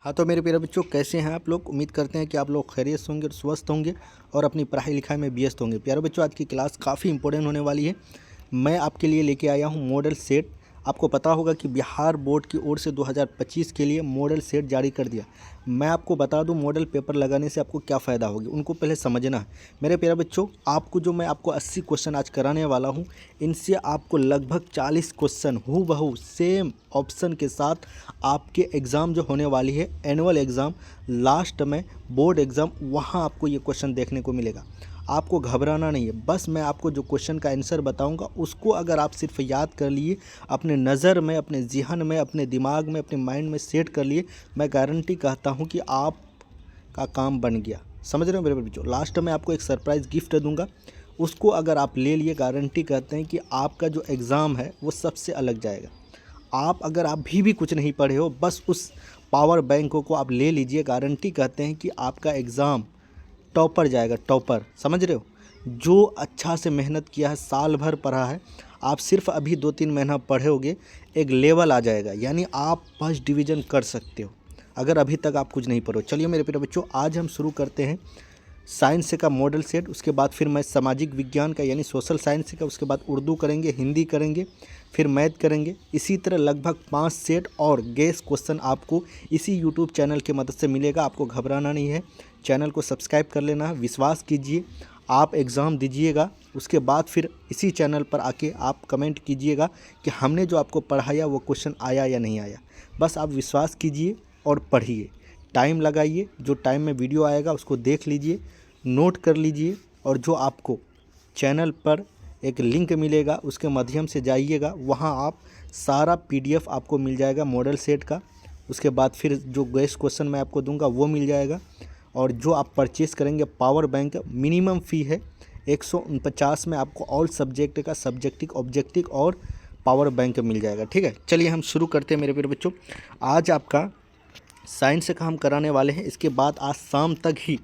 हाँ, तो मेरे प्यारे बच्चों, कैसे हैं आप लोग। उम्मीद करते हैं कि आप लोग खैरियत से होंगे और स्वस्थ होंगे और अपनी पढ़ाई लिखाई में व्यस्त होंगे। प्यारे बच्चों, आज की क्लास काफ़ी इंपॉर्टेंट होने वाली है। मैं आपके लिए लेके आया हूँ मॉडल सेट। आपको पता होगा कि बिहार बोर्ड की ओर से 2025 के लिए मॉडल सेट जारी कर दिया। मैं आपको बता दूं मॉडल पेपर लगाने से आपको क्या फ़ायदा होगी, उनको पहले समझना है। मेरे प्यारे बच्चों, मैं आपको 80 क्वेश्चन आज कराने वाला हूं। इनसे आपको लगभग 40 क्वेश्चन हूबहू सेम ऑप्शन के साथ आपके एग्ज़ाम जो होने वाली है, एनुअल एग्ज़ाम, लास्ट में बोर्ड एग्ज़ाम, वहाँ आपको ये क्वेश्चन देखने को मिलेगा। आपको घबराना नहीं है। बस मैं आपको जो क्वेश्चन का आंसर बताऊंगा उसको अगर आप सिर्फ याद कर लिए, अपने नज़र में, अपने ज़हन में, अपने दिमाग में, अपने माइंड में सेट कर लिए, मैं गारंटी कहता हूं कि आपका काम बन गया। समझ रहे हो मेरे बच्चों। लास्ट में आपको एक सरप्राइज़ गिफ्ट दूंगा, उसको अगर आप ले लिए, गारंटी कहते हैं कि आपका जो एग्ज़ाम है वो सबसे अलग जाएगा। आप अगर अभी भी कुछ नहीं पढ़े हो, बस उस पावर बैंक को आप ले लीजिए, गारंटी कहते हैं कि आपका एग्ज़ाम टॉपर जाएगा, टॉपर। समझ रहे हो। जो अच्छा से मेहनत किया है, साल भर पढ़ा है, आप सिर्फ अभी 2-3 महीना पढ़ोगे, एक लेवल आ जाएगा, यानी आप फर्स्ट डिवीज़न कर सकते हो अगर अभी तक आप कुछ नहीं पढ़ो। चलिए मेरे प्यारे बच्चों, आज हम शुरू करते हैं साइंस का मॉडल सेट। उसके बाद फिर मैं सामाजिक विज्ञान का यानी सोशल साइंस का, उसके बाद उर्दू करेंगे, हिंदी करेंगे, फिर मैथ करेंगे। इसी तरह लगभग 5 सेट और गेस क्वेश्चन आपको इसी यूट्यूब चैनल की मदद से मिलेगा। आपको घबराना नहीं है, चैनल को सब्सक्राइब कर लेना है। विश्वास कीजिए, आप एग्ज़ाम दीजिएगा, उसके बाद फिर इसी चैनल पर आके आप कमेंट कीजिएगा कि हमने जो आपको पढ़ाया वो क्वेश्चन आया या नहीं आया। बस आप विश्वास कीजिए और पढ़िए, टाइम लगाइए। जो टाइम में वीडियो आएगा उसको देख लीजिए, नोट कर लीजिए, और जो आपको चैनल पर एक लिंक मिलेगा उसके माध्यम से जाइएगा, वहाँ आप सारा PDF आपको मिल जाएगा मॉडल सेट का। उसके बाद फिर जो गेस क्वेश्चन मैं आपको दूंगा वो मिल जाएगा, और जो आप परचेस करेंगे पावर बैंक, मिनिमम फ़ी है 149 में आपको ऑल सब्जेक्ट का सब्जेक्टिव, ऑब्जेक्टिव और पावर बैंक मिल जाएगा। ठीक है, चलिए हम शुरू करते हैं मेरे प्यारे बच्चों। आज आपका साइंस का हम कराने वाले हैं। इसके बाद आज शाम तक ही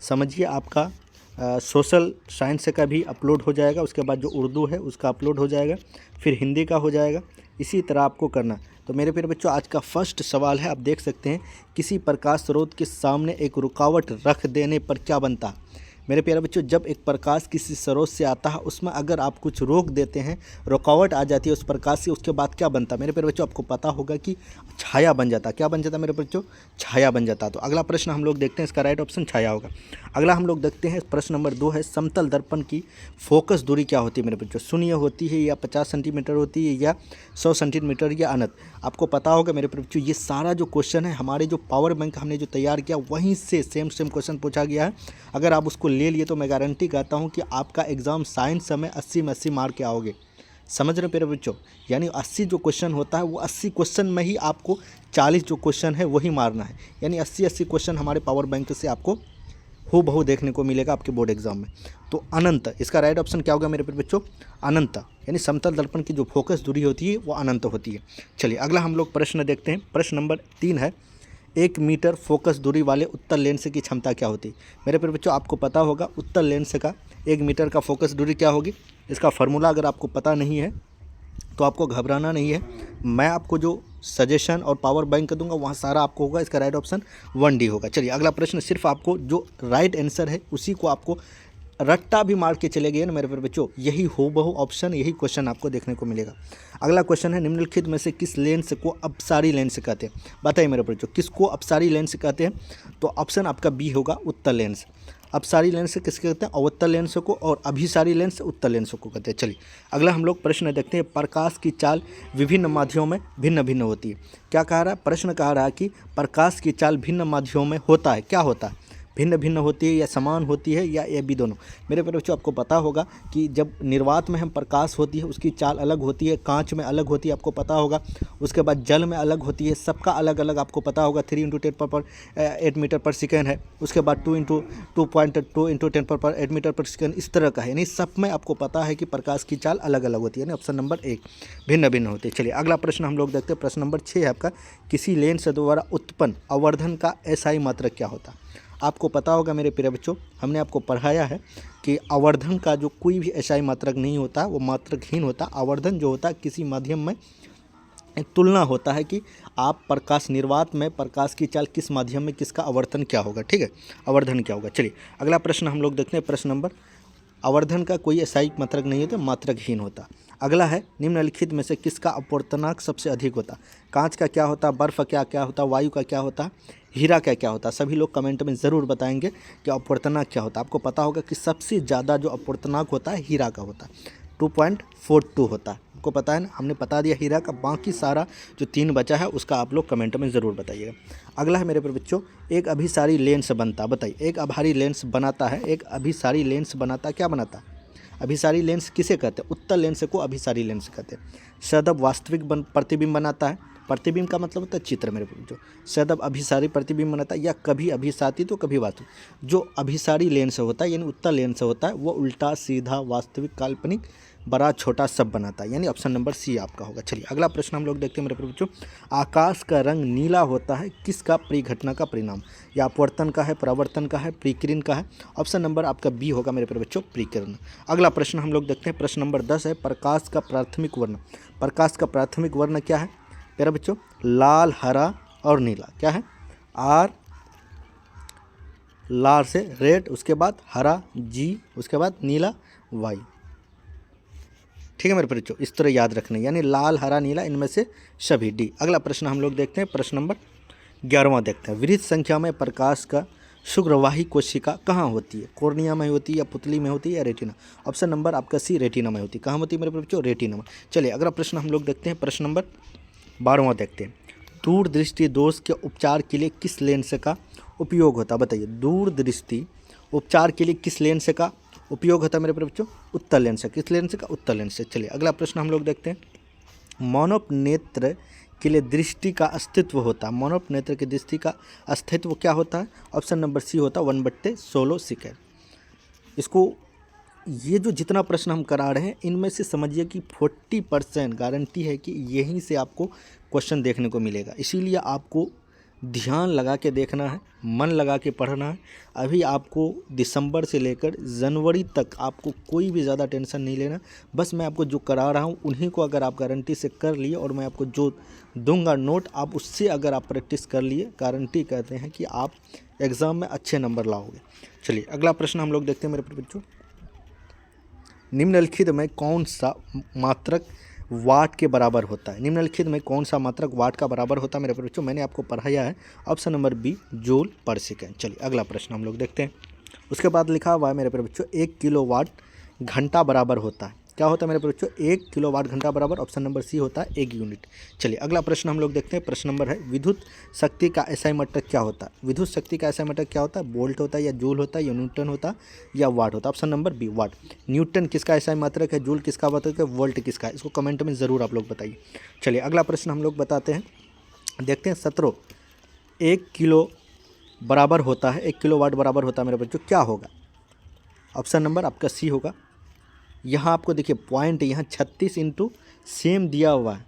समझिए आपका सोशल साइंस का भी अपलोड हो जाएगा। उसके बाद जो उर्दू है उसका अपलोड हो जाएगा, फिर हिंदी का हो जाएगा। इसी तरह आपको करना। तो मेरे प्यारे बच्चों, आज का फर्स्ट सवाल है, आप देख सकते हैं, किसी प्रकाश स्रोत के सामने एक रुकावट रख देने पर क्या बनता है। मेरे प्यारे बच्चों, जब एक प्रकाश किसी स्रोत से आता है, उसमें अगर आप कुछ रोक देते हैं, रुकावट आ जाती है उस प्रकाश से, उसके बाद क्या बनता है मेरे प्यारे बच्चों, आपको पता होगा कि छाया बन जाता। क्या बन जाता मेरे बच्चों? छाया बन जाता। तो अगला प्रश्न हम लोग देखते हैं, इसका राइट ऑप्शन छाया होगा। अगला हम लोग देखते हैं, प्रश्न नंबर 2 है, समतल दर्पण की फोकस दूरी क्या होती है मेरे बच्चों? शून्य होती है, या 50 सेंटीमीटर होती है, या 100 सेंटीमीटर, या अनंत? आपको पता होगा मेरे बच्चों, ये सारा जो क्वेश्चन है हमारे जो पावर बैंक हमने जो तैयार किया वहीं से सेम क्वेश्चन पूछा गया है। अगर आप उसको ले लिए तो मैं गारंटी कहता हूँ कि आपका एग्ज़ाम साइंस में 80 में 80 मार्क के आओगे। समझ रहे हो मेरे बच्चों। यानी 80 जो क्वेश्चन होता है वो 80 क्वेश्चन में ही आपको 40 जो क्वेश्चन है वही मारना है। यानी 80 क्वेश्चन हमारे पावर बैंक से आपको हूबहू देखने को मिलेगा आपके बोर्ड एग्जाम में। तो अनंत, इसका राइट ऑप्शन क्या होगा मेरे प्यारे बच्चों? अनंत। यानी समतल दर्पण की जो फोकस दूरी होती है वो अनंत होती है। चलिए अगला हम लोग प्रश्न देखते हैं। प्रश्न नंबर 3 है, 1 मीटर फोकस दूरी वाले उत्तल लेंस की क्षमता क्या होती है? मेरे प्यारे बच्चों, आपको पता होगा उत्तल लेंस का 1 मीटर का फोकस दूरी क्या होगी। इसका फार्मूला अगर आपको पता नहीं है तो आपको घबराना नहीं है। मैं आपको जो सजेशन और पावर बैंक दूंगा वहाँ सारा आपको होगा। इसका राइट ऑप्शन 1D होगा। चलिए अगला प्रश्न, सिर्फ आपको जो राइट आंसर है उसी को आपको रट्टा भी मार के चले गए ना मेरे प्यारे बच्चों, यही हूबहू ऑप्शन, यही क्वेश्चन आपको देखने को मिलेगा। अगला क्वेश्चन है, निम्नलिखित में से किस लेंस को अपसारी लेंस कहते हैं? बताइए मेरे बच्चों, किसको अपसारी लेंस कहते हैं? तो ऑप्शन आपका बी होगा, उत्तल लेंस। अपसारी लेंस किसके कहते हैं? अवतल लेंस को। और अभिसारी लेंस उत्तल लेंस को कहते हैं। चलिए अगला हम लोग प्रश्न देखते हैं, प्रकाश की चाल विभिन्न माध्यमों में भिन्न भिन्न होती है। क्या कह रहा है? प्रश्न कह रहा है कि प्रकाश की चाल भिन्न माध्यमों में होता है, क्या होता है? भिन्न भिन्न होती है, या समान होती है, या ये भी दोनों? मेरे प्यारे बच्चों, आपको पता होगा कि जब निर्वात में हम प्रकाश होती है उसकी चाल अलग होती है, कांच में अलग होती है, आपको पता होगा। उसके बाद जल में अलग होती है, सबका अलग अलग आपको पता होगा। 3 × 10⁸ मीटर पर सेकेंड है। उसके बाद 2 × 10⁸ मीटर पर सेकेंड, इस तरह का है। यानी सब में आपको पता है कि प्रकाश की चाल अलग अलग होती है। यानी ऑप्शन नंबर 1 भिन्न भिन्न होती है। चलिए अगला प्रश्न हम लोग देखते हैं। प्रश्न नंबर 6 है आपका, किसी लेंस द्वारा उत्पन्न आवर्धन का SI मात्रक क्या होता है? आपको पता होगा मेरे प्यारे बच्चों, हमने आपको पढ़ाया है कि आवर्धन का जो कोई भी SI मात्रक नहीं होता, वो मात्रकहीन होता। आवर्धन जो होता है किसी माध्यम में एक तुलना होता है कि आप प्रकाश निर्वात में प्रकाश की चाल किस माध्यम में किसका आवर्तन क्या होगा, ठीक है, आवर्धन क्या होगा। चलिए अगला प्रश्न हम लोग देखते हैं। प्रश्न नंबर, आवर्धन का कोई स्थायी मात्रक नहीं होता, मात्रकहीन होता। अगला है, निम्नलिखित में से किसका अपवर्तनांक सबसे अधिक होता। कांच का क्या होता, बर्फ का क्या होता, वायु का क्या होता, हीरा का क्या होता। सभी लोग कमेंट में ज़रूर बताएंगे कि अपवर्तनांक क्या होता है। आपको पता होगा कि सबसे ज़्यादा जो अपवर्तनांक होता है हीरा का होता है, 2.42 होता है। आपको पता है ना, हमने बता दिया हीरा का। बाकी सारा जो 3 बचा है उसका आप लोग कमेंट में ज़रूर बताइएगा। अगला है मेरे बच्चों, एक अभिसारी लेंस बनता, बताइए एक अभारी लेंस बनाता है, एक अभिसारी लेंस बनाता, क्या बनाता है। अभिसारी लेंस किसे कहते हैं, उत्तल लेंस को अभिसारी लेंस कहते हैं। सदैव वास्तविक प्रतिबिंब बनाता है, प्रतिबिंब का मतलब होता है चित्र मेरे बच्चों। सदैव अभिसारी प्रतिबिंब बनाता है, या कभी अभिसाती तो कभी वास्तविक। जो अभिसारी लेंस होता है यानी उत्तल लेंस होता है वो उल्टा सीधा वास्तविक काल्पनिक बड़ा छोटा सब बनाता है, यानी ऑप्शन नंबर सी आपका होगा। चलिए अगला प्रश्न हम लोग देखते हैं मेरे बच्चों। आकाश का रंग नीला होता है किसका परिघटना का परिणाम, या अपवर्तन का है, परावर्तन का है, परिकिरण का है। ऑप्शन नंबर आपका बी होगा मेरे बच्चों, परिकिरण। अगला प्रश्न हम लोग देखते हैं। प्रश्न नंबर 10 है, प्रकाश का प्राथमिक वर्ण। प्रकाश का प्राथमिक वर्ण क्या है मेरे बच्चों, लाल, हरा और नीला। क्या है, आर, लाल से रेड, उसके बाद हरा जी, उसके बाद नीला वाई, ठीक है मेरे बच्चों, इस तरह याद रखना, यानी लाल, हरा, नीला, इनमें से सभी डी। अगला प्रश्न हम लोग देखते हैं। प्रश्न नंबर 11वां देखते हैं। विविध संख्या में प्रकाश का शुक्रवाही कोशिका कहाँ होती है, कॉर्निया में होती है, या पुतली में होती है, या रेटिना। ऑप्शन नंबर आपका सी, रेटिना में होती है। कहाँ होती है मेरे बच्चों, रेटिना में। चलिए अगला प्रश्न हम लोग देखते हैं। प्रश्न नंबर 12वां देखते हैं। दूरदृष्टि दोष के उपचार के लिए किस लेंस का उपयोग होता है, बताइए। दूरदृष्टि उपचार के लिए किस लेंस का उपयोग होता है मेरे बच्चों, उत्तल लेंस। किस लेंस का, उत्तल लेंस से। चलिए अगला प्रश्न हम लोग देखते हैं। मानव नेत्र के लिए दृष्टि का अस्तित्व होता है, मानव नेत्र की दृष्टि का अस्तित्व क्या होता है। ऑप्शन नंबर सी होता है 1/16 सेकेंड। इसको, ये जो जितना प्रश्न हम करा रहे हैं इनमें से समझिए कि 40% गारंटी है कि यहीं से आपको क्वेश्चन देखने को मिलेगा। इसीलिए आपको ध्यान लगा के देखना है, मन लगा के पढ़ना है। अभी आपको दिसंबर से लेकर जनवरी तक आपको कोई भी ज़्यादा टेंशन नहीं लेना। बस मैं आपको जो करा रहा हूँ उन्हीं को अगर आप गारंटी से कर लिए, और मैं आपको जो दूंगा नोट, आप उससे अगर आप प्रैक्टिस कर लिए, गारंटी कहते हैं कि आप एग्ज़ाम में अच्छे नंबर लाओगे। चलिए अगला प्रश्न हम लोग देखते हैं मेरे बच्चों। निम्नलिखित में कौन सा मात्रक वाट के बराबर होता है, निम्नलिखित में कौन सा मात्रक वाट का बराबर होता है मेरे बच्चों, मैंने आपको पढ़ाया है। Option number B, joule per second. चलिए अगला प्रश्न हम लोग देखते हैं। उसके बाद लिखा हुआ है मेरे बच्चों, 1 किलोवाट घंटा बराबर होता है, क्या होता है मेरे बच्चों, 1 किलोवाट घंटा बराबर। ऑप्शन नंबर सी होता है 1 यूनिट। चलिए अगला प्रश्न हम लोग देखते हैं। प्रश्न नंबर है, विद्युत शक्ति का एसआई मात्रक क्या होता है। विद्युत शक्ति का एसआई मात्रक क्या होता है, वोल्ट होता है, या जूल होता है, या न्यूटन होता है, या वाट होता है। ऑप्शन नंबर बी, वाट। न्यूटन किसका एसआई मात्रक है, जूल किसका मात्रक है, वोल्ट किसका है, इसको कमेंट में ज़रूर आप लोग बताइए। चलिए अगला प्रश्न हम लोग बताते हैं, देखते हैं। 17 1 किलो बराबर होता है, 1 किलोवाट बराबर होता है मेरे बच्चों, क्या होगा। ऑप्शन नंबर आपका सी होगा। यहाँ आपको देखिए पॉइंट, यहाँ 36 इंटू सेम दिया हुआ है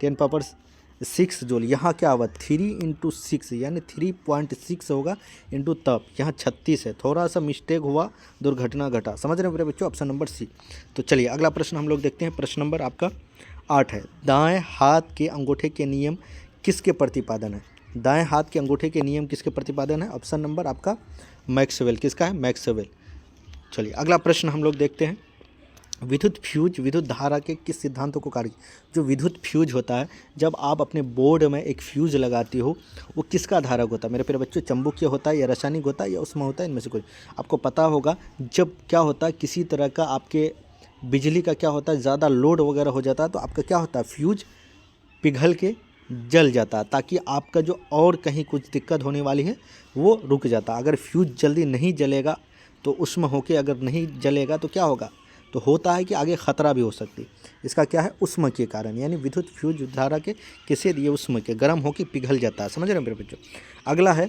10⁻6 जूल। यहाँ क्या हुआ 3 इंटू 6 यानी 3.6 होगा इंटू तब, यहाँ 36 है, थोड़ा सा मिस्टेक हुआ, दुर्घटना घटा, समझ रहे हैं मेरे बच्चों। Option number C. तो चलिए अगला प्रश्न हम लोग देखते हैं। प्रश्न नंबर आपका 8 है, दाएँ हाथ के अंगूठे के नियम किसके प्रतिपादन है। दाएँ हाथ के अंगूठे के नियम किसके प्रतिपादन है। ऑप्शन नंबर आपका मैक्सवेल, किसका है, मैक्सवेल। चलिए अगला प्रश्न हम लोग देखते हैं। विद्युत फ्यूज विद्युत धारा के किस सिद्धांतों को कार्य, जो विद्युत फ्यूज होता है, जब आप अपने बोर्ड में एक फ्यूज लगाती हो, वो किसका धारक होता है मेरे प्यारे बच्चों, चुंबकीय होता है, या रासायनिक होता है, या उसमें होता है, इनमें से कोई। आपको पता होगा जब क्या होता है, किसी तरह का आपके बिजली का क्या होता है, ज़्यादा लोड वगैरह हो जाता है, तो आपका क्या होता है, फ्यूज पिघल के जल जाता है, ताकि आपका जो और कहीं कुछ दिक्कत होने वाली है वो रुक जाता है। अगर फ्यूज जल्दी नहीं जलेगा तो उसमें होके अगर नहीं जलेगा तो क्या होगा, तो होता है कि आगे ख़तरा भी हो सकती है। इसका क्या है, उष्मा के कारण, यानी विद्युत फ्यूज धारा के किसे दिए, उष्मा के, गर्म होकर पिघल जाता है, समझ रहे हैं मेरे बच्चों। अगला है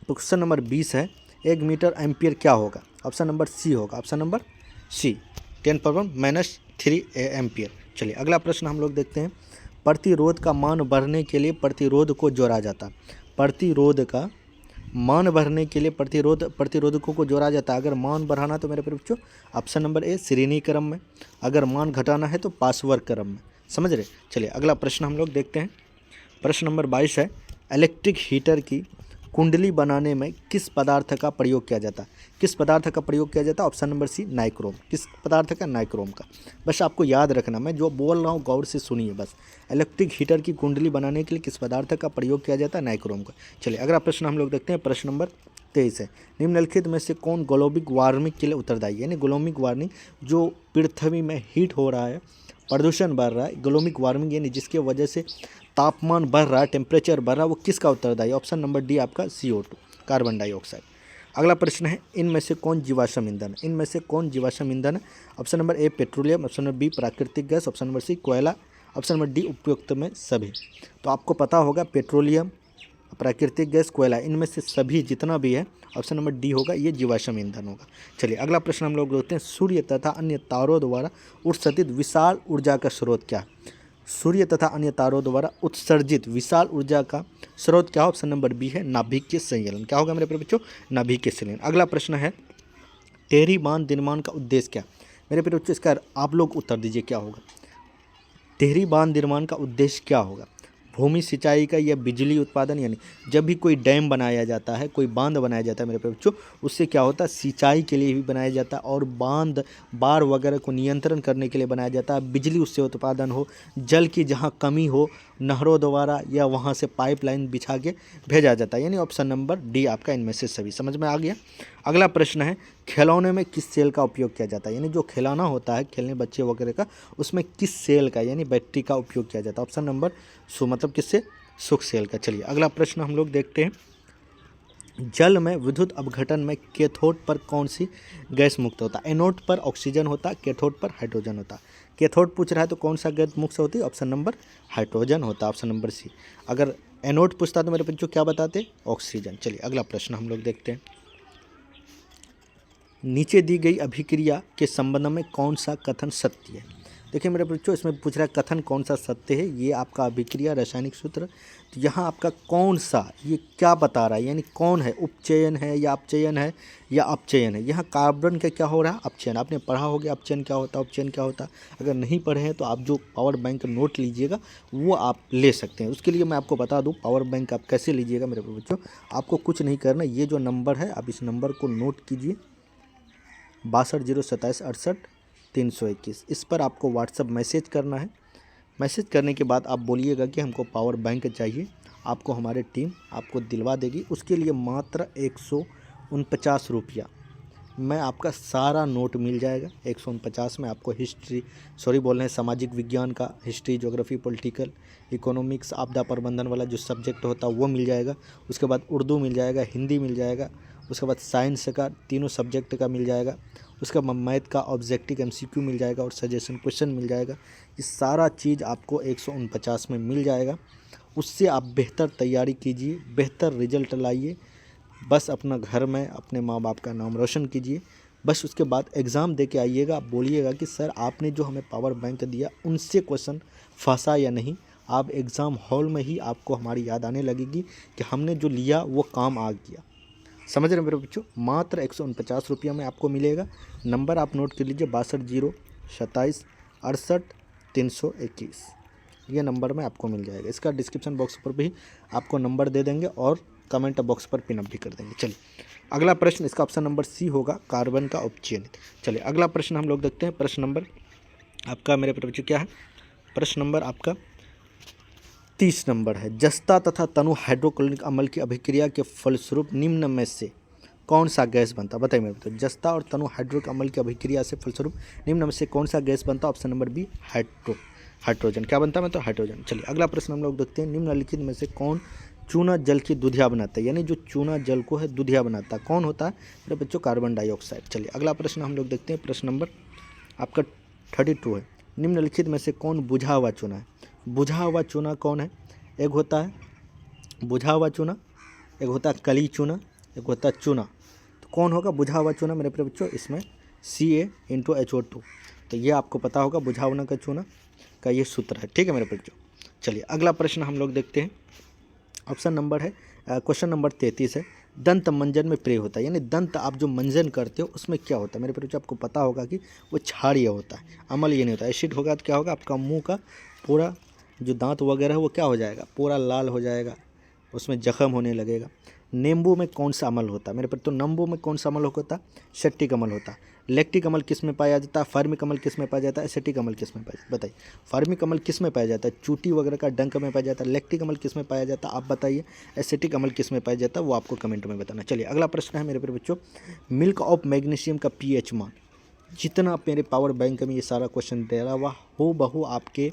क्वेश्चन नंबर 20 है, 1 मीटर एम्पियर क्या होगा। ऑप्शन नंबर सी होगा, ऑप्शन नंबर सी 10⁻³ एम्पियर। चलिए अगला प्रश्न हम लोग देखते हैं। प्रतिरोध का मान बढ़ने के लिए प्रतिरोध को जोड़ा जाता है। प्रतिरोध का मान बढ़ने के लिए प्रतिरोधकों को जोड़ा जाता है। अगर मान बढ़ाना तो मेरे बच्चों ऑप्शन नंबर ए श्रेणी क्रम में, अगर मान घटाना है तो पार्श्वर क्रम में, समझ रहे। चलिए अगला प्रश्न हम लोग देखते हैं। प्रश्न नंबर 22 है, इलेक्ट्रिक हीटर की कुंडली बनाने में किस पदार्थ का प्रयोग किया जाता है? किस पदार्थ का प्रयोग किया जाता है? Option number C nichrome. किस पदार्थ का? नाइक्रोम का। बस आपको याद रखना, मैं जो बोल रहा हूँ गौर से सुनिए बस। इलेक्ट्रिक हीटर की कुंडली बनाने के लिए किस पदार्थ का प्रयोग किया जाता है? नाइक्रोम का। चलिए अगला प्रश्न हम लोग देखते हैं। प्रश्न नंबर 23 है, निम्नलिखित में से कौन ग्लोबल वार्मिंग के लिए उत्तरदायी है? यानी ग्लोबल वार्मिंग, जो पृथ्वी में हीट हो रहा है, प्रदूषण बढ़ रहा है, ग्लोबल वार्मिंग यानी जिसके वजह से तापमान बढ़ रहा है, टेम्परेचर बढ़ रहा है, वो किसका उत्तरदायी? ऑप्शन नंबर डी आपका CO2, कार्बन डाइऑक्साइड। अगला प्रश्न है, इनमें से कौन जीवाश्म ईंधन है? इनमें से कौन जीवाश्म ईंधन है? Option number A petroleum, option number B प्राकृतिक गैस, ऑप्शन नंबर सी कोयला, ऑप्शन नंबर डी उपयुक्त में सभी। तो आपको पता होगा पेट्रोलियम, प्राकृतिक गैस, कोयला, इनमें से सभी जितना भी है ऑप्शन नंबर डी होगा, ये जीवाश्म ईंधन होगा। चलिए अगला प्रश्न हम लोग देखते हैं, सूर्य तथा अन्य तारों द्वारा उत्सर्जित विशाल ऊर्जा का स्रोत क्या है? सूर्य तथा अन्य तारों द्वारा उत्सर्जित विशाल ऊर्जा का स्रोत क्या? ऑप्शन नंबर बी है नाभिकीय संयलन। क्या होगा मेरे प्यारे बच्चों? नाभिकीय संयलन। अगला प्रश्न है, टेहरी बांध निर्माण का उद्देश्य क्या? मेरे प्यारे बच्चों इसका आप लोग उत्तर दीजिए, क्या होगा? टेहरी बांध निर्माण का उद्देश्य क्या होगा? भूमि सिंचाई का या बिजली उत्पादन? यानी जब भी कोई डैम बनाया जाता है, कोई बांध बनाया जाता है मेरे प्यारे बच्चों, उससे क्या होता है? सिंचाई के लिए भी बनाया जाता है, और बांध बाढ़ वगैरह को नियंत्रण करने के लिए बनाया जाता है, बिजली उससे उत्पादन हो, जल की जहाँ कमी हो नहरों द्वारा या वहाँ से पाइपलाइन बिछा के भेजा जाता है। यानी ऑप्शन नंबर डी आपका इनमें से सभी। समझ में आ गया? अगला प्रश्न है, खिलौने में किस सेल का उपयोग किया जाता है? यानी जो खिलौना होता है खेलने बच्चे वगैरह का, उसमें किस सेल का यानी बैटरी का उपयोग किया जाता है? ऑप्शन नंबर मतलब किससे? सुख सेल का। चलिए अगला प्रश्न हम लोग देखते हैं, जल में विद्युत अपघटन में कैथोड पर कौन सी गैस मुक्त होता है? एनोड पर ऑक्सीजन होता है, कैथोड पर हाइड्रोजन होता है। कैथोड पूछ रहा है तो कौन सा गैस मुक्त होती है? ऑप्शन नंबर हाइड्रोजन होता है, ऑप्शन नंबर सी। अगर एनोड पूछता तो मेरे बच्चों क्या बताते? ऑक्सीजन। चलिए अगला प्रश्न हम लोग देखते हैं, नीचे दी गई अभिक्रिया के संबंध में कौन सा कथन सत्य है? देखिए मेरे बच्चों इसमें पूछ रहा है कथन कौन सा सत्य है, ये आपका अभिक्रिया रासायनिक सूत्र। तो यहाँ आपका कौन सा, ये क्या बता रहा है? यानी कौन है, उपचयन है या अपचयन है या अपचयन है? यहाँ कार्बन का क्या हो रहा है? अपचयन। आपने पढ़ा होगा अपचयन क्या होता है, उपचयन क्या होता है। अगर नहीं पढ़े हैं तो आप जो पावर बैंक नोट लीजिएगा वो आप ले सकते हैं। उसके लिए मैं आपको बता दूँ पावर बैंक आप कैसे लीजिएगा मेरे बच्चों। आपको कुछ नहीं करना, ये जो नंबर है आप इस नंबर को नोट कीजिए, 6207868321। इस पर आपको व्हाट्सअप मैसेज करना है। मैसेज करने के बाद आप बोलिएगा कि हमको पावर बैंक चाहिए, आपको हमारी टीम आपको दिलवा देगी। उसके लिए मात्र 149 रुपया में आपका सारा नोट मिल जाएगा। 149 में आपको सामाजिक विज्ञान का हिस्ट्री, ज्योग्राफी, पॉलिटिकल, इकोनॉमिक्स, आपदा प्रबंधन वाला जो सब्जेक्ट होता है वो मिल जाएगा। उसके बाद उर्दू मिल जाएगा, हिंदी मिल जाएगा, उसके बाद साइंस का तीनों सब्जेक्ट का मिल जाएगा, उसका मैथ का ऑब्जेक्टिव MCQ मिल जाएगा और सजेशन क्वेश्चन मिल जाएगा। ये सारा चीज़ आपको 149 में मिल जाएगा। उससे आप बेहतर तैयारी कीजिए, बेहतर रिजल्ट लाइए, बस अपना घर में अपने माँ बाप का नाम रोशन कीजिए। बस उसके बाद एग्ज़ाम दे के आइएगा, आप बोलिएगा कि सर आपने जो हमें पावर बैंक दिया उनसे क्वेश्चन फंसा या नहीं। आप एग्ज़ाम हॉल में ही आपको हमारी याद आने लगेगी कि हमने जो लिया वो काम आ गया। समझ रहे मेरे बच्चों? मात्र 149 रुपया में आपको मिलेगा। नंबर आप नोट कर लीजिए, 6207868321। ये नंबर में आपको मिल जाएगा। इसका डिस्क्रिप्शन बॉक्स पर भी आपको नंबर दे देंगे और कमेंट बॉक्स पर पिन अप भी कर देंगे। चलिए अगला प्रश्न, इसका ऑप्शन नंबर सी होगा, कार्बन का उपचयनित। चलिए अगला प्रश्न हम लोग देखते हैं। प्रश्न नंबर आपका मेरे बच्चों क्या है? प्रश्न नंबर आपका 30 नंबर है, जस्ता तथा तनु हाइड्रोक्लोरिक अम्ल की अभिक्रिया के फलस्वरूप निम्न में से कौन सा गैस बनता? बताइए मेरे बच्चों, जस्ता और तनु हाइड्रोक्लोरिक अम्ल की अभिक्रिया से फलस्वरूप निम्न में से कौन सा गैस बनता? Option number B hydrogen. क्या बनता है? मैं तो हाइड्रोजन। चलिए अगला प्रश्न हम लोग देखते हैं, निम्नलिखित में से कौन चूना जल की दुधिया बनाता है? यानी जो चूना जल को है दुधिया बनाता है, कौन होता है मेरे बच्चों? Carbon dioxide. चलिए अगला प्रश्न हम लोग देखते हैं। प्रश्न नंबर आपका 32 है, निम्नलिखित में से कौन बुझा हुआ चूना है? बुझा हुआ चूना कौन है? एक होता है बुझा हुआ चूना, एक होता है कली चूना, एक होता है चूना। तो कौन होगा बुझा हुआ चूना मेरे प्रिय बच्चों? इसमें CaHO2। तो ये आपको पता होगा बुझा हुआ का चूना का ये सूत्र है। ठीक है मेरे बच्चों। चलिए अगला प्रश्न हम लोग देखते हैं। ऑप्शन नंबर है क्वेश्चन नंबर 33 है, दंत मंजन में प्रयोग होता है। यानी दंत आप जो मंजन करते हो उसमें क्या होता है मेरे प्रिय? आपको पता होगा कि वो क्षारीय होता है, अम्ल ये नहीं होता। एसिड होगा तो क्या होगा? आपका मुंह का पूरा जो दांत वगैरह है वो क्या हो जाएगा, पूरा लाल हो जाएगा, उसमें जख्म होने लगेगा। नींबू में कौन सा अमल होता है मेरे पर, तो नींबू में कौन सा अमल होता है, सेप्टिक अमल होता है। लैक्टिक अमल किस में पाया जाता है, फर्मिक अमल किस में पाया जाता है, एसिटिक अमल किस में पाया जाता है, बताइए। फर्मिक अमल किस में पाया जाता है, चूटी वगैरह का डंक में पाया जाता है। लैक्टिक अमल किस में पाया जाता है, आप बताइए। एसिटिक अमल किस में पाया जाता है, वो आपको कमेंट में बताना। चलिए अगला प्रश्न है मेरे प्यारे बच्चों, मिल्क ऑफ मैग्नीशियम का पीएच मान। जितना मेरे पावर बैंक में ये सारा क्वेश्चन दे रहा हुआ हो बहू आपके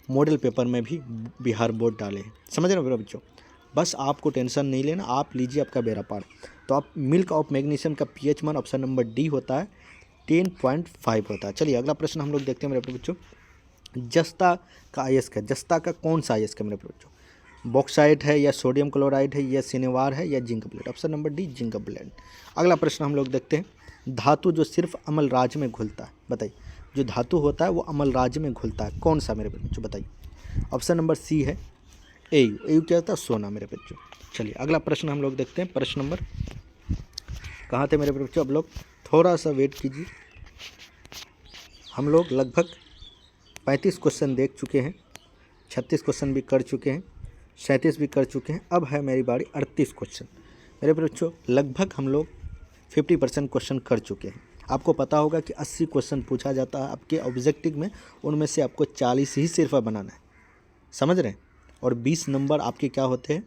मॉडल पेपर में भी बिहार बोर्ड डाले हैं, समझ रहे हो मेरे बच्चों। बस आपको टेंशन नहीं लेना, आप लीजिए आपका बेड़ा पार। तो आप मिल्क ऑफ मैग्नीशियम का पीएच मान ऑप्शन नंबर डी होता है 10.5 होता है। चलिए अगला प्रश्न हम लोग देखते हैं मेरे बच्चों, जस्ता का अयस्क है, जस्ता का कौन सा अयस्क है मेरे बच्चों, बॉक्साइट है या सोडियम क्लोराइड है या सिनेवार है या zinc blende, option number D zinc blende. अगला प्रश्न हम लोग देखते हैं, धातु जो सिर्फ अम्ल राज में घुलता है, बताइए। जो धातु होता है वो अम्ल राज में घुलता है, कौन सा मेरे बच्चों, बताइए। ऑप्शन नंबर सी है एयू। एयू क्या होता है, सोना मेरे बच्चों। चलिए अगला प्रश्न हम लोग देखते हैं, प्रश्न नंबर कहाँ थे मेरे बच्चों, अब लोग थोड़ा सा वेट कीजिए। हम लोग लगभग 35 क्वेश्चन देख चुके हैं, 36 क्वेश्चन भी कर चुके हैं, 37 भी कर चुके हैं। अब है मेरी बारी 38 क्वेश्चन मेरे बच्चों। लगभग हम लोग 50% क्वेश्चन कर चुके हैं। आपको पता होगा कि 80 क्वेश्चन पूछा जाता है आपके ऑब्जेक्टिव में, उनमें से आपको 40 ही सिर्फ बनाना है, समझ रहे हैं। और 20 नंबर आपके क्या होते हैं,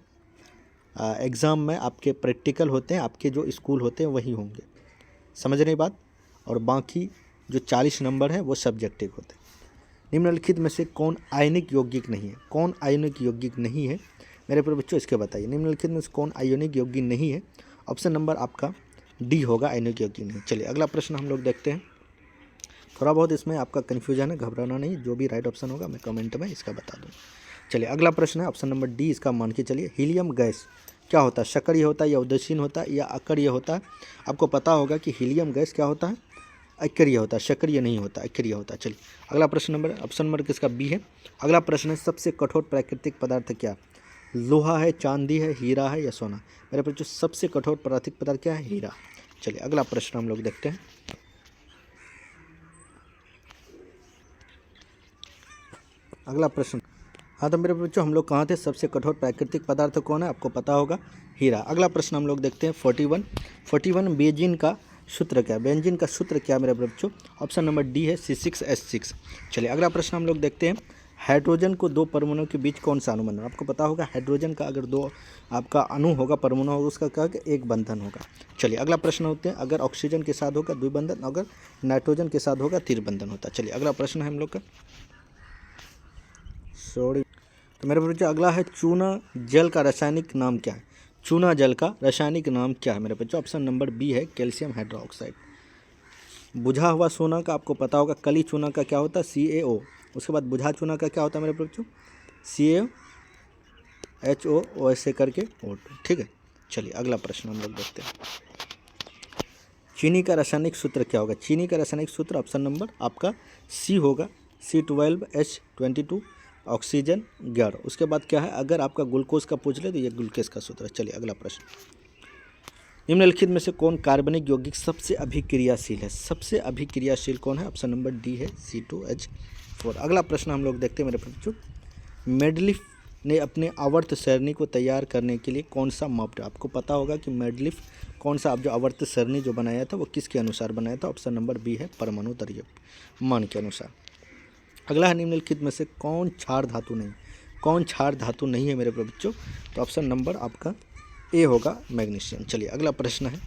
एग्ज़ाम में आपके प्रैक्टिकल होते हैं, आपके जो स्कूल होते हैं वही होंगे, समझ रहे बात। और बाकी जो 40 नंबर है वो सब्जेक्टिव होते हैं। निम्नलिखित में से कौन आयनिक यौगिक नहीं है, कौन आयनिक यौगिक नहीं है मेरे प्यारे बच्चों, इसके बताइए। निम्नलिखित में से कौन आयनिक यौगिक नहीं है, ऑप्शन नंबर आपका डी होगा, आयनिक यौगिक नहीं। चलिए अगला प्रश्न हम लोग देखते हैं। थोड़ा बहुत इसमें आपका कन्फ्यूजन है, घबराना नहीं, जो भी राइट ऑप्शन होगा मैं कमेंट में इसका बता दूँ। चलिए अगला प्रश्न है ऑप्शन नंबर डी, इसका मान के चलिए। हीलियम गैस क्या होता है, सक्रिय होता है या उदासीन होता है या अक्रिय होता है। आपको पता होगा कि हीलियम गैस क्या होता है, अक्रिय होता है, सक्रिय नहीं होता, अक्रिय होता है। चलिए अगला प्रश्न नंबर, ऑप्शन नंबर किसका, बी है। अगला प्रश्न है, सबसे कठोर प्राकृतिक पदार्थ क्या, लोहा है, चांदी है, हीरा है या सोना। मेरे बच्चों सबसे कठोर प्राकृतिक पदार्थ क्या है, हीरा। चलिए अगला प्रश्न हम लोग देखते हैं। अगला प्रश्न, हाँ तो मेरे बच्चों हम लोग कहाँ थे, सबसे कठोर प्राकृतिक पदार्थ कौन है, आपको पता होगा, हीरा। अगला प्रश्न हम लोग देखते हैं 41 बेंजीन का सूत्र क्या है, बेंजीन का सूत्र क्या है मेरे बच्चों, ऑप्शन नंबर डी है C6H6। चलिए अगला प्रश्न हम लोग देखते हैं, हाइड्रोजन को दो परमाणुओं के बीच कौन सा अनुबंधन, आपको पता होगा हाइड्रोजन का अगर दो आपका अणु होगा, परमाणु होगा, उसका क्या एक बंधन होगा। चलिए अगला प्रश्न होते हैं, अगर ऑक्सीजन के साथ होगा द्विबंधन, अगर नाइट्रोजन के साथ होगा त्रिबंधन होता है। चलिए अगला प्रश्न है हम लोग का, सॉरी, तो मेरे बच्चों अगला है, चूना जल का रासायनिक नाम क्या है, चूना जल का रासायनिक नाम क्या है मेरे बच्चों, ऑप्शन नंबर बी है कैल्शियम हाइड्रोक्साइड। बुझा हुआ सोना का आपको पता होगा, कली चूना का क्या होता है, CaO। उसके बाद बुझा चूना का क्या होता है मेरे बच्चों, CaHO ऐसे करके O2, ठीक है। चलिए अगला प्रश्न हम लोग देखते हैं, चीनी का रासायनिक सूत्र क्या होगा, चीनी का रासायनिक सूत्र ऑप्शन नंबर आपका सी होगा, C12H22, ऑक्सीजन 11। उसके बाद क्या है, अगर आपका ग्लूकोज का पूछ ले तो ये ग्लूकोज का सूत्र है। चलिए अगला प्रश्न, निम्नलिखित में से कौन कार्बनिक यौगिक सबसे अभिक्रियाशील है, सबसे अभिक्रियाशील कौन है, ऑप्शन नंबर डी है C2H4। अगला प्रश्न हम लोग देखते हैं मेरे बच्चों, मेंडलीफ ने अपने आवर्त सारणी को तैयार करने के लिए कौन सा मापदंड, आपको पता होगा कि मेंडलीफ कौन सा, आप जो आवर्त सारणी जो बनाया था वो किसके अनुसार बनाया था, ऑप्शन नंबर बी है परमाणु द्रव्यमान के अनुसार। अगला है, निम्नलिखित में से कौन क्षार धातु नहीं, कौन क्षार धातु नहीं है मेरे बच्चों, तो ऑप्शन नंबर आपका ए होगा मैग्नीशियम। चलिए अगला प्रश्न है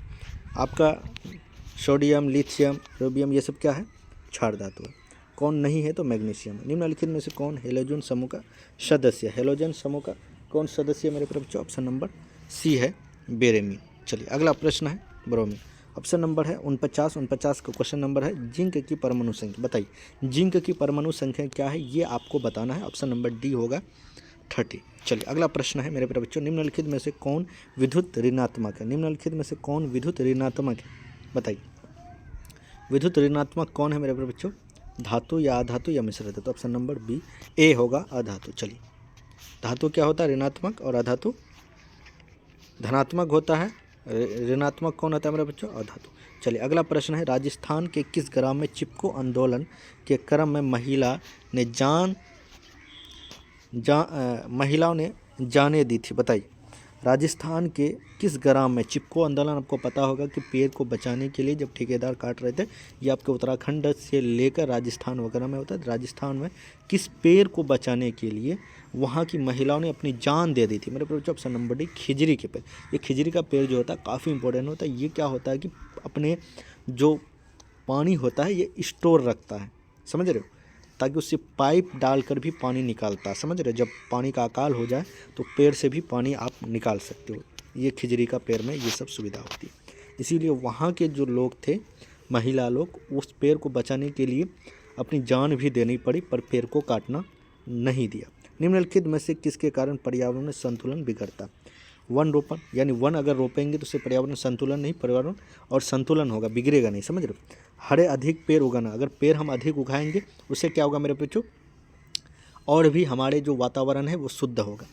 आपका, सोडियम, लिथियम, रोबियम ये सब क्या है, क्षार धातु है, कौन नहीं है तो मैग्नीशियम। निम्नलिखित में से कौन हेलोजन समूह का सदस्य, हेलोजन समूह का कौन सदस्य मेरे बच्चों, ऑप्शन नंबर सी है बेरेमी। चलिए अगला प्रश्न है ब्रोमीन, ऑप्शन नंबर है 49 का क्वेश्चन नंबर है, जिंक की परमाणु संख्या बताइए, जिंक की परमाणु संख्या क्या है ये आपको बताना है, ऑप्शन नंबर डी होगा 30। चलिए अगला प्रश्न है मेरे प्यारे बच्चों, निम्नलिखित में से कौन विद्युत ऋणात्मक है, निम्नलिखित में से कौन विद्युत ऋणात्मक है बताइए, विद्युत ऋणात्मक कौन है मेरे प्यारे बच्चों, धातु या अधातु या मिश्र धातु, ऑप्शन नंबर बी ए होगा अधातु। चलिए धातु क्या होता है ऋणात्मक और अधातु धनात्मक होता है, ऋणात्मक कौन होता है मेरे बच्चों, अधातु। चलिए अगला प्रश्न है, राजस्थान के किस ग्राम में चिपको आंदोलन के क्रम में महिला ने जान महिलाओं ने जाने दी थी? बताइए। राजस्थान के किस ग्राम में चिपको आंदोलन, आपको पता होगा कि पेड़ को बचाने के लिए जब ठेकेदार काट रहे थे, ये आपके उत्तराखंड से लेकर राजस्थान वगैरह में होता है। राजस्थान में किस पेड़ को बचाने के लिए वहाँ की महिलाओं ने अपनी जान दे दी थी? मेरे पास ऑप्शन नंबर डी, खिजरी के पेड़। ये खिजरी का पेड़ जो होता है काफ़ी इंपॉर्टेंट होता है। ये क्या होता है कि अपने जो पानी होता है ये स्टोर रखता है, समझ रहे हो, ताकि उससे पाइप डालकर भी पानी निकालता है, समझ रहे हो। जब पानी का अकाल हो जाए तो पेड़ से भी पानी आप निकाल सकते हो। ये खिजरी का पेड़ में ये सब सुविधा होती है। इसीलिए वहाँ के जो लोग थे, महिला लोग, उस पेड़ को बचाने के लिए अपनी जान भी देनी पड़ी, पर पेड़ को काटना नहीं दिया। निम्नलिखित में से किसके कारण पर्यावरण में संतुलन बिगड़ता? वन रोपण, यानी वन अगर रोपेंगे तो उससे पर्यावरण संतुलन नहीं, पर्यावरण और संतुलन होगा, बिगड़ेगा नहीं, समझ रहे हो। हरे अधिक पेड़ उगाना, अगर पेड़ हम अधिक उगाएंगे उससे क्या होगा मेरे बच्चों, और भी हमारे जो वातावरण है वो शुद्ध होगा।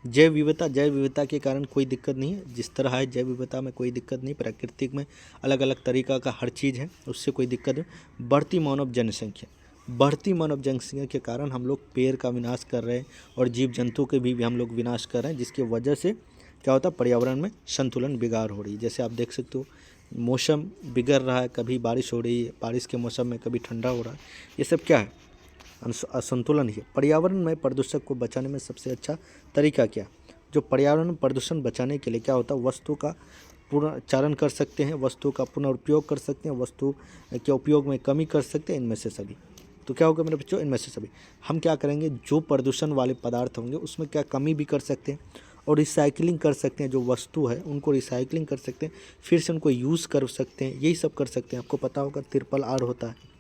जैव विविधता, जैव विविधता के कारण कोई दिक्कत नहीं है, जिस तरह है जैव विविधता में कोई दिक्कत नहीं, प्राकृतिक में अलग अलग तरीका का हर चीज़ है, उससे कोई दिक्कत नहीं। बढ़ती मानव जनसंख्या, बढ़ती मानव जनसंख्या के कारण हम लोग पेड़ का विनाश कर रहे हैं और जीव जंतु के भी हम लोग विनाश कर रहे हैं, जिसकी वजह से क्या होता है, पर्यावरण में संतुलन बिगाड़ हो रही है। जैसे आप देख सकते हो मौसम बिगड़ रहा है, कभी बारिश हो रही है, बारिश के मौसम में कभी ठंडा हो रहा है, ये सब क्या है, असंतुलन ही है। पर्यावरण में प्रदूषक को बचाने में सबसे अच्छा तरीका क्या? जो पर्यावरण प्रदूषण बचाने के लिए क्या होता है, वस्तु का पुनर्चारण कर सकते हैं, वस्तु का पुनर्उपयोग कर सकते हैं, वस्तु के उपयोग में कमी कर सकते हैं, इनमें से सभी। तो क्या होगा मेरे बच्चों, इनमें से सभी हम क्या करेंगे, जो प्रदूषण वाले पदार्थ होंगे उसमें क्या कमी भी कर सकते हैं और रिसाइकलिंग कर सकते हैं। जो वस्तु है उनको रिसाइकलिंग कर सकते हैं, फिर से उनको यूज़ कर सकते हैं, यही सब कर सकते हैं। आपको पता होगा ट्रिपल आर होता है,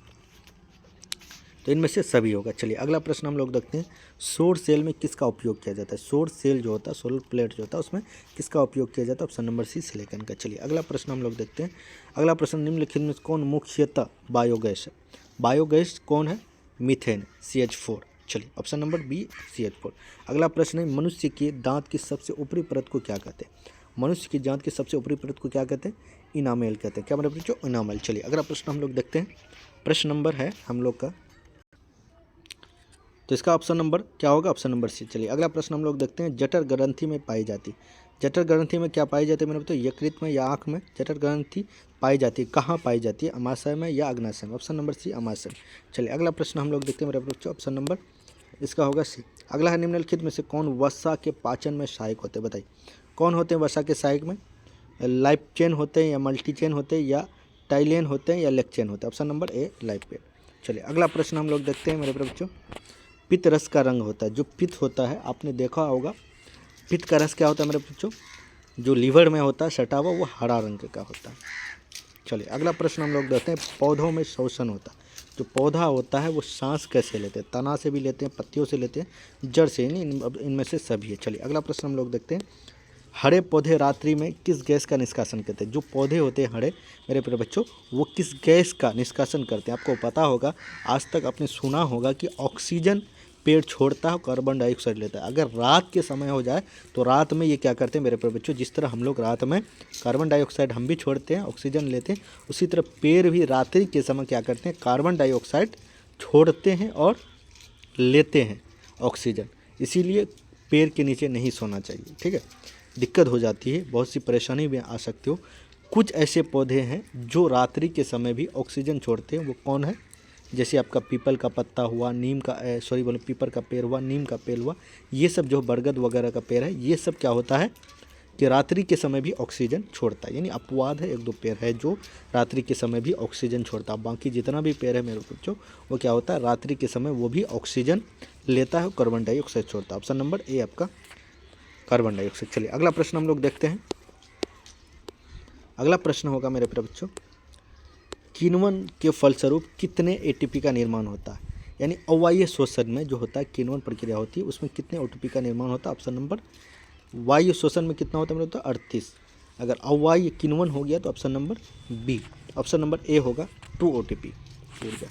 तो इनमें से सभी होगा। चलिए अगला प्रश्न हम लोग देखते हैं, सौर सेल में किसका उपयोग किया जाता है? सौर सेल जो होता है, सोलर प्लेट जो होता है, उसमें किसका उपयोग किया जाता है? ऑप्शन नंबर सी, सिलिकॉन का। चलिए अगला प्रश्न हम लोग देखते हैं। अगला प्रश्न, निम्नलिखित में कौन मुख्यतः बायोगैस है? बायोगैस कौन है? Methane, CH4। चलिए ऑप्शन नंबर बी, CH4। अगला प्रश्न है, मनुष्य के दांत की सबसे ऊपरी परत को क्या कहते हैं? मनुष्य की दांत की सबसे ऊपरी परत को क्या कहते हैं? इनामेल कहते हैं। क्या मतलब बच्चों? इनामेल। चलिए अगला प्रश्न हम लोग देखते हैं। प्रश्न नंबर है हम लोग का, तो इसका ऑप्शन नंबर क्या होगा? Option number C. चलिए अगला प्रश्न हम लोग देखते हैं, जठर ग्रंथि में पाई जाती, जठर ग्रंथि में क्या पाई जाती है मेरे बच्चों? यकृत में या आँख में जठर ग्रंथि पाई जाती है? कहाँ पाई जाती है? अमाशय में या अग्नाशय में? ऑप्शन नंबर सी, अमाशय। चलिए अगला प्रश्न हम लोग देखते हैं मेरे बच्चों, ऑप्शन नंबर इसका होगा सी। अगला है, निम्नलिखित में से कौन वसा के पाचन में सहायक होते हैं? बताइए कौन होते हैं वसा के सहायक में? लाइफ चेन होते हैं या मल्टी चेन होते हैं या टाइलेन होते हैं या लेग चेन होते हैं? ऑप्शन नंबर ए, लाइफ चेन। चलिए अगला प्रश्न हम लोग देखते हैं मेरे बच्चों, पित्त रस का रंग होता है, जो पित्त होता है आपने देखा होगा, पित्त का रस क्या होता है मेरे बच्चों? जो लीवर में होता है सटा हुआ, वो हरा रंग का होता है। चलिए अगला प्रश्न हम लोग देखते हैं, पौधों में श्वसन होता है, जो पौधा होता है वो सांस कैसे लेते हैं? तना से भी लेते हैं, पत्तियों से लेते हैं, जड़ से नहीं, इनमें से सभी है। चलिए अगला प्रश्न हम लोग देखते हैं, हरे पौधे रात्रि में किस गैस का निष्कासन करते हैं? जो पौधे होते हैं हरे मेरे प्रिय बच्चों, वो किस गैस का निष्कासन करते हैं? आपको पता होगा, आज तक आपने सुना होगा कि ऑक्सीजन पेड़ छोड़ता है, कार्बन डाइऑक्साइड लेता है। अगर रात के समय हो जाए तो रात में ये क्या करते हैं मेरे प्रिय बच्चों, जिस तरह हम लोग रात में कार्बन डाइऑक्साइड हम भी छोड़ते हैं, ऑक्सीजन लेते हैं, उसी तरह पेड़ भी रात्रि के समय क्या करते हैं, कार्बन डाइऑक्साइड छोड़ते हैं और लेते हैं ऑक्सीजन। इसीलिए पेड़ के नीचे नहीं सोना चाहिए, ठीक है, दिक्कत हो जाती है, बहुत सी परेशानी भी आ सकती हो। कुछ ऐसे पौधे हैं जो रात्रि के समय भी ऑक्सीजन छोड़ते हैं, वो कौन है? जैसे आपका पीपल का पत्ता हुआ, नीम का पीपल का पेड़ हुआ, नीम का पेड़ हुआ, ये सब जो बरगद वगैरह का पेड़ है, ये सब क्या होता है कि रात्रि के समय भी ऑक्सीजन छोड़ता है। यानी अपवाद है, एक दो पेड़ है जो रात्रि के समय भी ऑक्सीजन छोड़ता है, बाकी जितना भी पेड़ है मेरे बच्चों वो क्या होता है, रात्रि के समय वो भी ऑक्सीजन लेता है, कार्बन डाइऑक्साइड छोड़ता है। ऑप्शन नंबर ए आपका कार्बन डाइऑक्साइड। चलिए अगला प्रश्न हम लोग देखते हैं। अगला प्रश्न होगा मेरे प्रिय बच्चों, किण्वन के फलस्वरूप कितने ATP का निर्माण होता है? यानी अवायवीय श्वसन में जो होता है किण्वन प्रक्रिया होती है, उसमें कितने ATP का निर्माण होता है? ऑप्शन नंबर, वायु श्वसन में कितना होता है मेरे तो 38। अगर अवायवीय किण्वन हो गया तो option number B, option number A होगा 2 ATP ऊर्जा।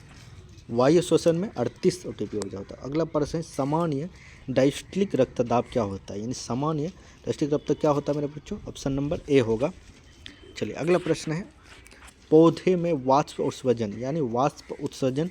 वायु श्वसन में 38 ATP ऊर्जा होता है। अगला प्रश्न है, सामान्य डायस्टोलिक रक्तदाब क्या होता है? यानी सामान्य डायस्टोलिक रक्तदाब क्या होता है मेरे बच्चों? ऑप्शन नंबर ए होगा। चलिए अगला प्रश्न है, पौधे में वाष्प उत्सर्जन यानी वाष्प उत्सर्जन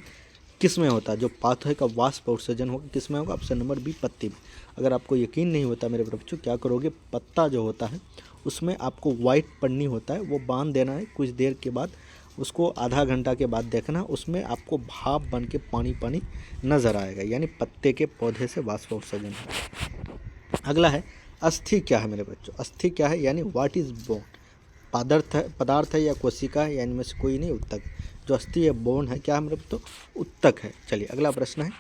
किस में होता है? जो पाथवे का वाष्प उत्सर्जन होगा किस में होगा? ऑप्शन नंबर बी, पत्ती में। अगर आपको यकीन नहीं होता मेरे बच्चों, क्या करोगे, पत्ता जो होता है उसमें आपको वाइट पन्नी होता है, वो बांध देना है। कुछ देर के बाद उसको आधा घंटा के बाद देखना, उसमें आपको भाप बन के पानी पानी नज़र आएगा, यानी पत्ते के पौधे से वाष्प उत्सर्जन है। अगला है अस्थि क्या है मेरे बच्चों? अस्थि क्या है, यानी व्हाट इज बोन? पदार्थ है या कोशिका है, या इनमें से कोई नहीं, उत्तक। जो अस्थि है, बोन है, क्या है मेरे बच्चों? उत्तक है। चलिए अगला प्रश्न है,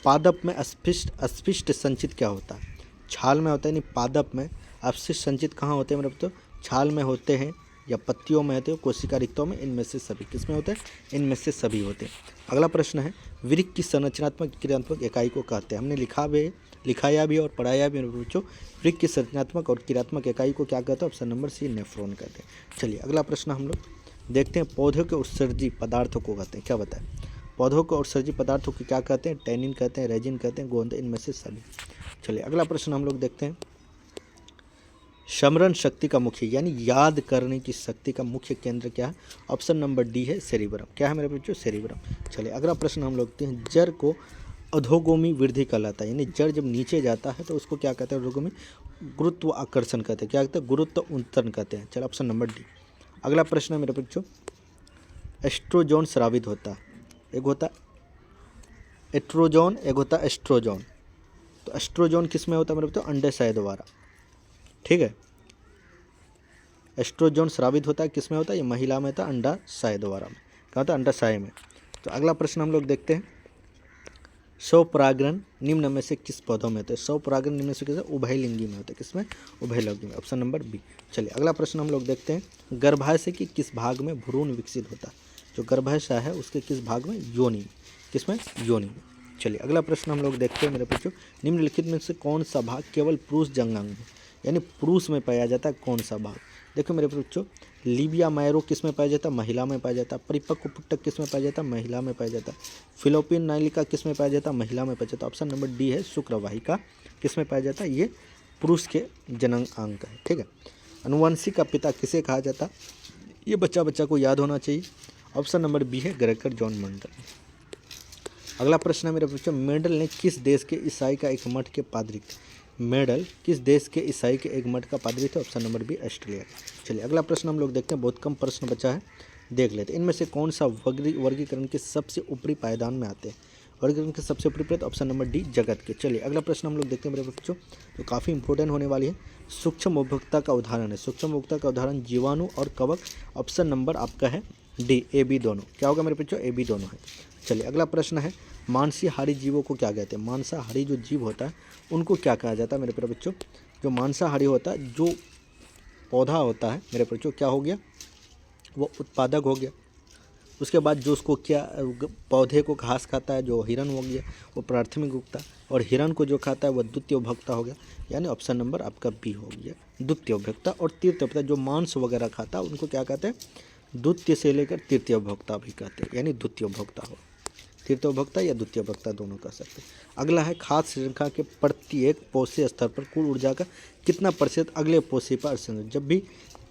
पादप में अस्पष्ट संचित क्या होता है? छाल में होता है, यानी पादप में अपशिष्ट संचित कहाँ होते हैं मेरे बच्चों? छाल में होते हैं या पत्तियों में होते हैं, कोशिका रिक्तों में, इनमें से सभी। किस में होते हैं? इनमें से सभी होते हैं। अगला प्रश्न है, वृक्क की संरचनात्मक क्रियात्मक इकाई को कहते हैं? हमने लिखाया भी और पढ़ाया भी मेरे बच्चों। वृक्क की संरचनात्मक और क्रियात्मक इकाई को क्या कहते हैं? ऑप्शन नंबर सी, नेफ्रॉन कहते हैं। चलिए अगला प्रश्न हम लोग देखते हैं, पौधों के उत्सर्जी पदार्थों को कहते हैं? क्या बताएं? पौधों को उत्सर्जी पदार्थों को क्या कहते हैं? टैनिन कहते हैं, रेजिन कहते हैं, गोंद, इनमें से सभी। चलिए अगला प्रश्न हम लोग देखते हैं, स्मरण शक्ति का मुख्य, यानी याद करने की शक्ति का मुख्य केंद्र क्या है? ऑप्शन नंबर डी है, सेरिब्रम। क्या है मेरे बच्चों? सेरिब्रम। चलिए अगला प्रश्न हम लोग देखते हैं, जड़ को अधोगामी वृद्धि कहलाता है, यानी जड़ जब नीचे जाता है तो उसको क्या कहते हैं? अधोगामी गुरुत्व आकर्षण कहते हैं। क्या कहते हैं? गुरुत्व उत्तरण कहते हैं। चलो ऑप्शन नंबर डी। अगला प्रश्न है मेरे बच्चों, एस्ट्रोजोन स्रावित होता है, एक होता है एट्रोजोन, एक होता है एस्ट्रोजोन। तो एस्ट्रोजोन किस में होता है मेरे बच्चों? अंडाशय द्वारा। ठीक है, एस्ट्रोजोन स्रावित होता है किस में होता है? ये महिला में होता है, अंडाशय द्वारा में। कहाँ होता है? अंडाशय में। तो अगला प्रश्न हम लोग देखते हैं, स्वपरागण निम्न में से किस पौधों में होते हैं? स्वपरागण निम्न में से किस? उभयलिंगी में होते हैं। किसमें? उभयलिंगी में। Option number B. चलिए अगला प्रश्न हम लोग देखते हैं, गर्भाशय के किस भाग में भ्रूण विकसित होता है? जो गर्भाशय है उसके किस भाग में? योनि में। किसमें? योनि में। चलिए अगला प्रश्न हम लोग देखते हैं मेरे बच्चों, निम्नलिखित में से कौन सा भाग केवल पुरुष जंगांग में, यानी पुरुष में पाया जाता है? कौन सा भाग? देखो मेरे बच्चों, लीबिया मैरो किस में पाया जाता है? महिला में पाया जाता है। परिपक्व पुटक किस में पाया जाता है? महिला में पाया जाता है। फिलोपियन नालिका किस में पाया जाता है? महिला में पाया जाता है। ऑप्शन नंबर डी है, शुक्रवाहिका किस में पाया जाता है? ये पुरुष के जनन अंग है। ठीक है, अनुवंशिक का पिता किसे कहा जाता है? ये बच्चा को याद होना चाहिए। ऑप्शन नंबर बी है, ग्रेकर जॉन मेंडल। अगला प्रश्न है मेरे बच्चों, मेंडल ने किस देश के ईसाई का एक मठ के पादरी थे? मेंडल किस देश के ईसाई के एक मठ का पादरी थे? Option number B, Australia. चलिए अगला प्रश्न हम लोग देखते हैं, बहुत कम प्रश्न बचा है, देख लेते हैं। इनमें से कौन सा वर्गीकरण के सबसे ऊपरी पायदान में आते हैं? वर्गीकरण के सबसे ऊपरी पद, ऑप्शन नंबर डी, जगत के। चलिए अगला प्रश्न हम लोग देखते हैं मेरे बच्चों, तो काफ़ी इंपॉर्टेंट होने वाली है। सूक्ष्म उपभोक्ता का उदाहरण है, सूक्ष्म उपभोक्ता का उदाहरण जीवाणु और कवक। ऑप्शन नंबर आपका है डी, ए बी दोनों। क्या होगा मेरे बच्चों? ए बी दोनों है। चलिए अगला प्रश्न है, मांसाहारी जीवों को क्या कहते हैं? मांसाहारी जो जीव होता है उनको क्या कहा जाता है मेरे प्यारे बच्चों? जो मांसाहारी होता है, जो पौधा होता है मेरे बच्चों, क्या हो गया? वो उत्पादक हो गया। उसके बाद जो उसको क्या, पौधे को घास खाता है, जो हिरन हो गया वो प्राथमिक उपभोक्ता, और हिरन को जो खाता है वो द्वितीय उपभोक्ता हो गया, यानी ऑप्शन नंबर आपका बी हो गया, द्वितीय उपभोक्ता। और तृतीय उपभोक्ता जो मांस वगैरह खाता है उनको क्या कहते हैं? द्वितीय से लेकर तृतीय उपभोक्ता भी कहते हैं, यानी द्वितीय उपभोक्ता हो, तृतीय उपभोक्ता या द्वितीय उपभोक्ता दोनों कह सकते हैं। अगला है, खाद्य श्रृंखला के प्रत्येक पोषी स्तर पर कुल ऊर्जा का कितना प्रतिशत अगले पोषी पर संग्रहित? जब भी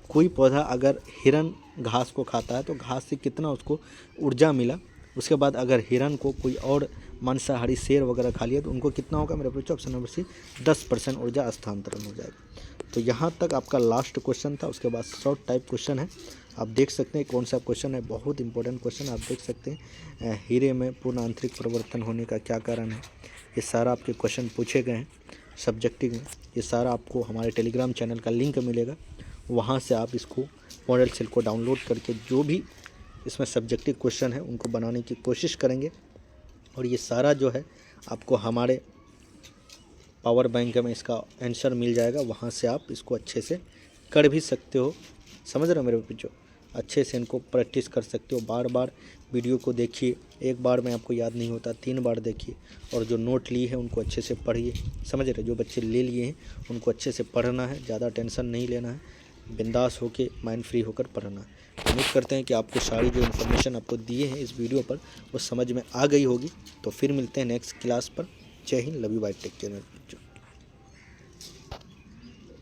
कोई पौधा अगर हिरन घास को खाता है तो घास से कितना उसको ऊर्जा मिला, उसके बाद अगर हिरन को कोई और मांसाहारी शेर वगैरह खा लिया तो उनको कितना होगा मेरे बच्चों? ऑप्शन नंबर सी, 10% ऊर्जा स्थानांतरण हो जाएगा। तो यहाँ तक आपका लास्ट क्वेश्चन था, उसके बाद शॉर्ट टाइप क्वेश्चन है, आप देख सकते हैं कौन सा क्वेश्चन है, बहुत इंपॉर्टेंट क्वेश्चन आप देख सकते हैं। हीरे में पूर्ण आंतरिक परिवर्तन होने का क्या कारण है? ये सारा आपके क्वेश्चन पूछे गए हैं सब्जेक्टिव में। ये सारा आपको हमारे टेलीग्राम चैनल का लिंक मिलेगा, वहाँ से आप इसको मॉडल सेल को डाउनलोड करके जो भी इसमें सब्जेक्टिव क्वेश्चन है उनको बनाने की कोशिश करेंगे। और ये सारा जो है आपको हमारे पावर बैंक में इसका आंसर मिल जाएगा, वहाँ से आप इसको अच्छे से कर भी सकते हो। समझ रहे हो मेरे बच्चों? अच्छे से इनको प्रैक्टिस कर सकते हो। बार बार वीडियो को देखिए, एक बार में आपको याद नहीं होता, 3 बार देखिए। और जो नोट लिए हैं उनको अच्छे से पढ़िए। समझ रहे? जो बच्चे ले लिए हैं उनको अच्छे से पढ़ना है, ज़्यादा टेंशन नहीं लेना है, बिंदास होके माइंड फ्री होकर पढ़ना है। उम्मीद करते हैं कि आपको सारी जो इन्फॉर्मेशन आपको दिए हैं इस वीडियो पर वो समझ में आ गई होगी। तो फिर मिलते हैं नेक्स्ट क्लास पर। जय हिंद, love you, bye, take care.